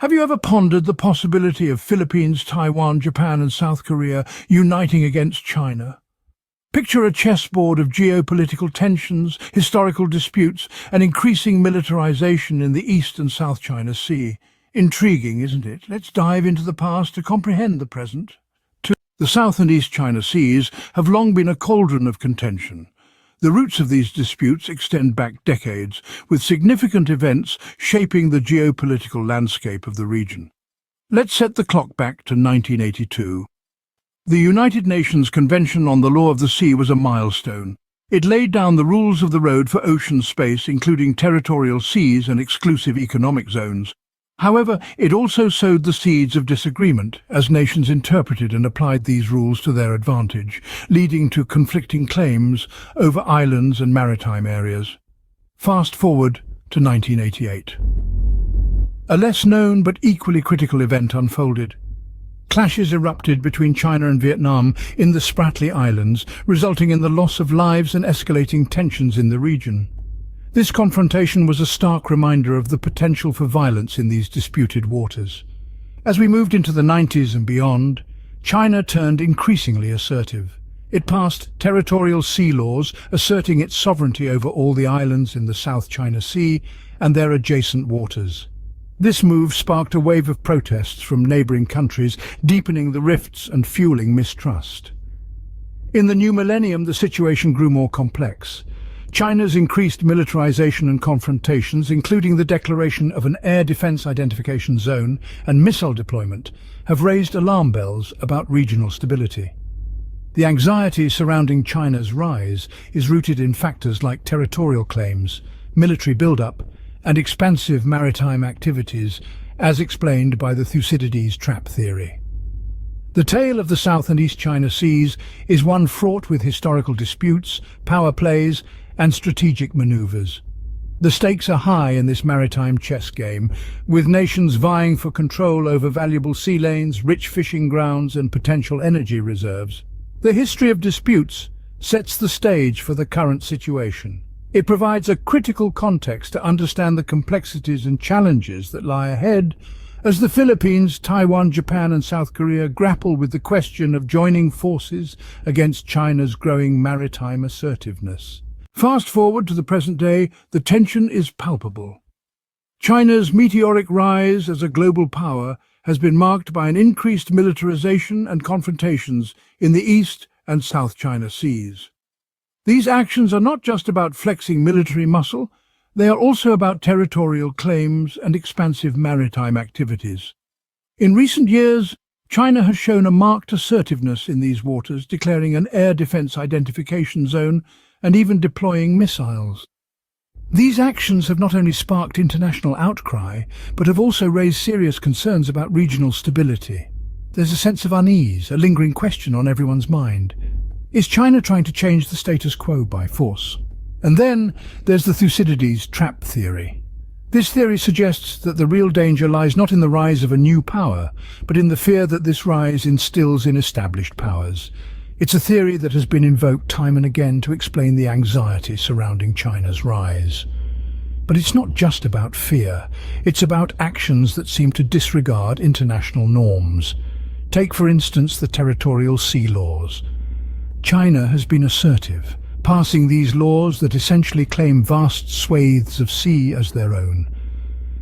Have you ever pondered the possibility of Philippines, Taiwan, Japan and South Korea uniting against China? Picture a chessboard of geopolitical tensions, historical disputes and increasing militarization in the East and South China Sea. Intriguing, isn't it? Let's dive into the past to comprehend the present. The South and East China Seas have long been a cauldron of contention. The roots of these disputes extend back decades, with significant events shaping the geopolitical landscape of the region. Let's set the clock back to 1982. The United Nations Convention on the Law of the Sea was a milestone. It laid down the rules of the road for ocean space, including territorial seas and exclusive economic zones. However, it also sowed the seeds of disagreement as nations interpreted and applied these rules to their advantage, leading to conflicting claims over islands and maritime areas. Fast forward to 1988. A less known but equally critical event unfolded. Clashes erupted between China and Vietnam in the Spratly Islands, resulting in the loss of lives and escalating tensions in the region. This confrontation was a stark reminder of the potential for violence in these disputed waters. As we moved into the 90s and beyond, China turned increasingly assertive. It passed territorial sea laws, asserting its sovereignty over all the islands in the South China Sea and their adjacent waters. This move sparked a wave of protests from neighboring countries, deepening the rifts and fueling mistrust. In the new millennium, the situation grew more complex. China's increased militarization and confrontations, including the declaration of an air defense identification zone and missile deployment, have raised alarm bells about regional stability. The anxiety surrounding China's rise is rooted in factors like territorial claims, military buildup, and expansive maritime activities, as explained by the Thucydides Trap Theory. The tale of the South and East China Seas is one fraught with historical disputes, power plays, and strategic maneuvers. The stakes are high in this maritime chess game, with nations vying for control over valuable sea lanes, rich fishing grounds, and potential energy reserves. The history of disputes sets the stage for the current situation. It provides a critical context to understand the complexities and challenges that lie ahead as the Philippines, Taiwan, Japan and South Korea grapple with the question of joining forces against China's growing maritime assertiveness. Fast forward to the present day, the tension is palpable. China's meteoric rise as a global power has been marked by an increased militarization and confrontations in the East and South China Seas. These actions are not just about flexing military muscle, they are also about territorial claims and expansive maritime activities. In recent years, China has shown a marked assertiveness in these waters, declaring an air defense identification zone and even deploying missiles. These actions have not only sparked international outcry, but have also raised serious concerns about regional stability. There's a sense of unease, a lingering question on everyone's mind. Is China trying to change the status quo by force? And then there's the Thucydides Trap Theory. This theory suggests that the real danger lies not in the rise of a new power, but in the fear that this rise instills in established powers. It's a theory that has been invoked time and again to explain the anxiety surrounding China's rise. But it's not just about fear. It's about actions that seem to disregard international norms. Take, for instance, the territorial sea laws. China has been assertive, passing these laws that essentially claim vast swathes of sea as their own.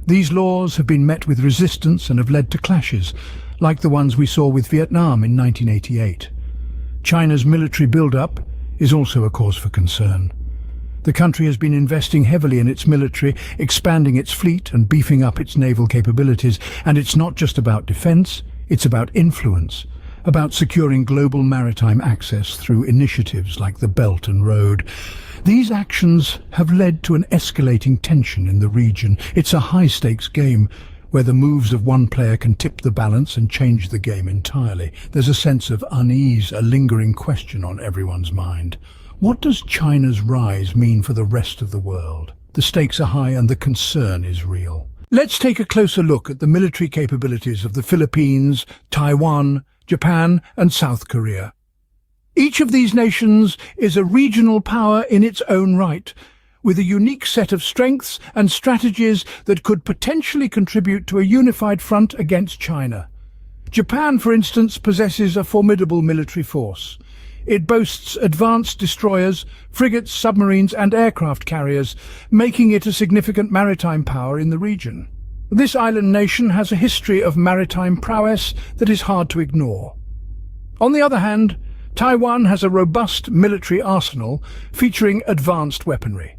These laws have been met with resistance and have led to clashes, like the ones we saw with Vietnam in 1988. China's military build-up is also a cause for concern. The country has been investing heavily in its military, expanding its fleet and beefing up its naval capabilities. And it's not just about defense, it's about influence, about securing global maritime access through initiatives like the Belt and Road. These actions have led to an escalating tension in the region. It's a high-stakes game where the moves of one player can tip the balance and change the game entirely. There's a sense of unease, a lingering question on everyone's mind. What does China's rise mean for the rest of the world? The stakes are high and the concern is real. Let's take a closer look at the military capabilities of the Philippines, Taiwan, Japan and South Korea. Each of these nations is a regional power in its own right, with a unique set of strengths and strategies that could potentially contribute to a unified front against China. Japan, for instance, possesses a formidable military force. It boasts advanced destroyers, frigates, submarines and aircraft carriers, making it a significant maritime power in the region. This island nation has a history of maritime prowess that is hard to ignore. On the other hand, Taiwan has a robust military arsenal featuring advanced weaponry.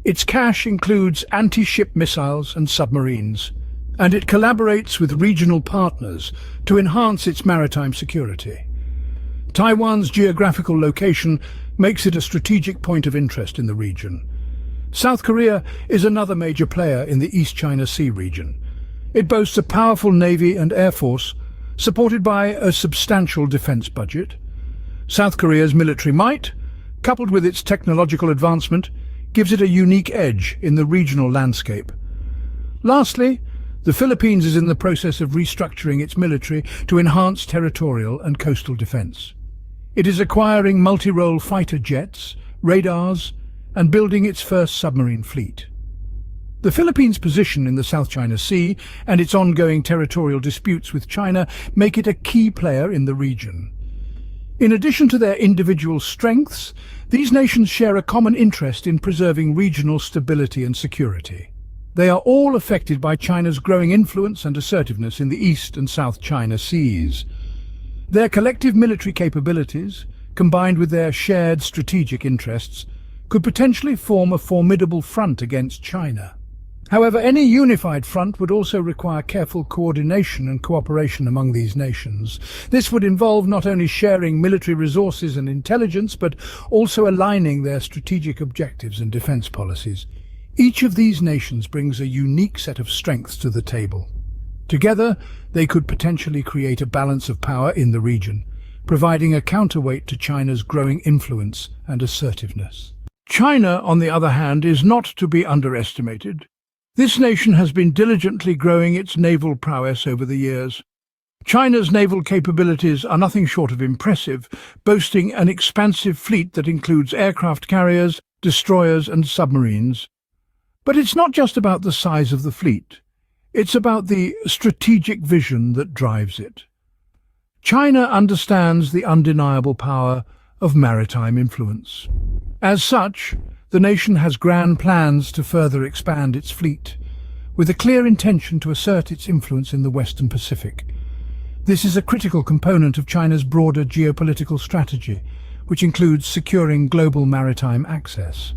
Its cache includes anti-ship missiles and submarines, and it collaborates with regional partners to enhance its maritime security. Taiwan's geographical location makes it a strategic point of interest in the region. South Korea is another major player in the East China Sea region. It boasts a powerful navy and air force, supported by a substantial defense budget. South Korea's military might, coupled with its technological advancement, gives it a unique edge in the regional landscape. Lastly, the Philippines is in the process of restructuring its military to enhance territorial and coastal defense. It is acquiring multi-role fighter jets, radars, and building its first submarine fleet. The Philippines' position in the South China Sea and its ongoing territorial disputes with China make it a key player in the region. In addition to their individual strengths, these nations share a common interest in preserving regional stability and security. They are all affected by China's growing influence and assertiveness in the East and South China Seas. Their collective military capabilities, combined with their shared strategic interests, could potentially form a formidable front against China. However, any unified front would also require careful coordination and cooperation among these nations. This would involve not only sharing military resources and intelligence, but also aligning their strategic objectives and defense policies. Each of these nations brings a unique set of strengths to the table. Together, they could potentially create a balance of power in the region, providing a counterweight to China's growing influence and assertiveness. China, on the other hand, is not to be underestimated. This nation has been diligently growing its naval prowess over the years. China's naval capabilities are nothing short of impressive, boasting an expansive fleet that includes aircraft carriers, destroyers and submarines. But it's not just about the size of the fleet. It's about the strategic vision that drives it. China understands the undeniable power of maritime influence. As such, the nation has grand plans to further expand its fleet, with a clear intention to assert its influence in the Western Pacific. This is a critical component of China's broader geopolitical strategy, which includes securing global maritime access.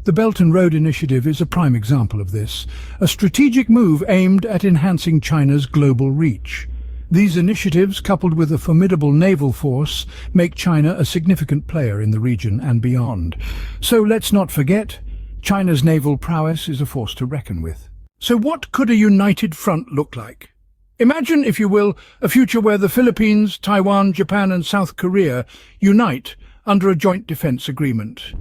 The Belt and Road Initiative is a prime example of this, a strategic move aimed at enhancing China's global reach. These initiatives, coupled with a formidable naval force, make China a significant player in the region and beyond. So let's not forget, China's naval prowess is a force to reckon with. So what could a united front look like? Imagine, if you will, a future where the Philippines, Taiwan, Japan and South Korea unite under a joint defense agreement.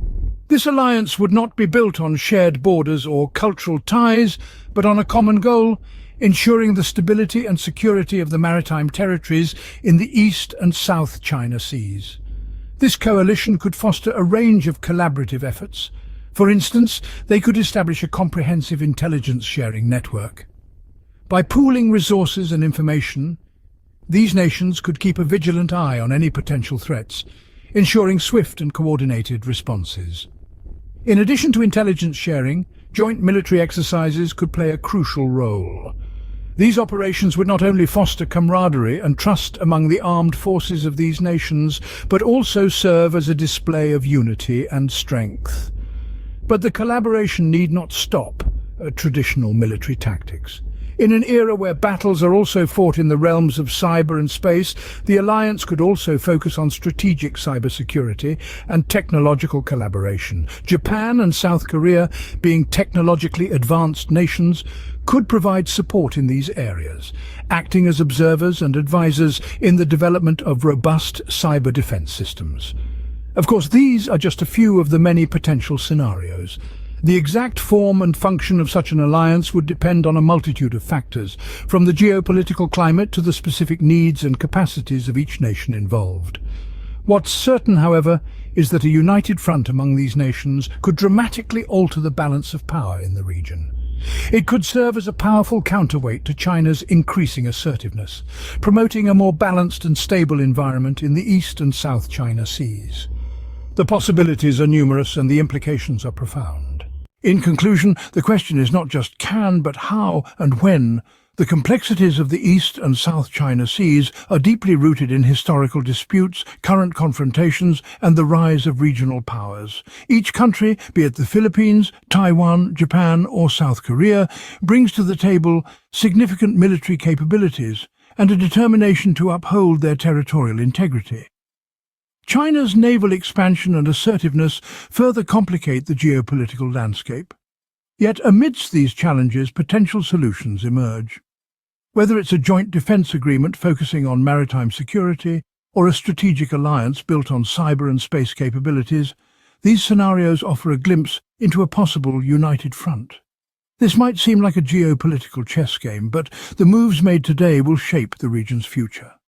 This alliance would not be built on shared borders or cultural ties, but on a common goal: ensuring the stability and security of the maritime territories in the East and South China Seas. This coalition could foster a range of collaborative efforts. For instance, they could establish a comprehensive intelligence sharing network. By pooling resources and information, these nations could keep a vigilant eye on any potential threats, ensuring swift and coordinated responses. In addition to intelligence sharing, joint military exercises could play a crucial role. These operations would not only foster camaraderie and trust among the armed forces of these nations, but also serve as a display of unity and strength. But the collaboration need not stop at traditional military tactics. In an era where battles are also fought in the realms of cyber and space, the alliance could also focus on strategic cybersecurity and technological collaboration. Japan and South Korea, being technologically advanced nations, could provide support in these areas, acting as observers and advisors in the development of robust cyber defense systems. Of course, these are just a few of the many potential scenarios. The exact form and function of such an alliance would depend on a multitude of factors, from the geopolitical climate to the specific needs and capacities of each nation involved. What's certain, however, is that a united front among these nations could dramatically alter the balance of power in the region. It could serve as a powerful counterweight to China's increasing assertiveness, promoting a more balanced and stable environment in the East and South China Seas. The possibilities are numerous and the implications are profound. In conclusion, the question is not just can, but how and when. The complexities of the East and South China Seas are deeply rooted in historical disputes, current confrontations, and the rise of regional powers. Each country, be it the Philippines, Taiwan, Japan, or South Korea, brings to the table significant military capabilities and a determination to uphold their territorial integrity. China's naval expansion and assertiveness further complicate the geopolitical landscape. Yet amidst these challenges, potential solutions emerge. Whether it's a joint defense agreement focusing on maritime security or a strategic alliance built on cyber and space capabilities, these scenarios offer a glimpse into a possible united front. This might seem like a geopolitical chess game, but the moves made today will shape the region's future.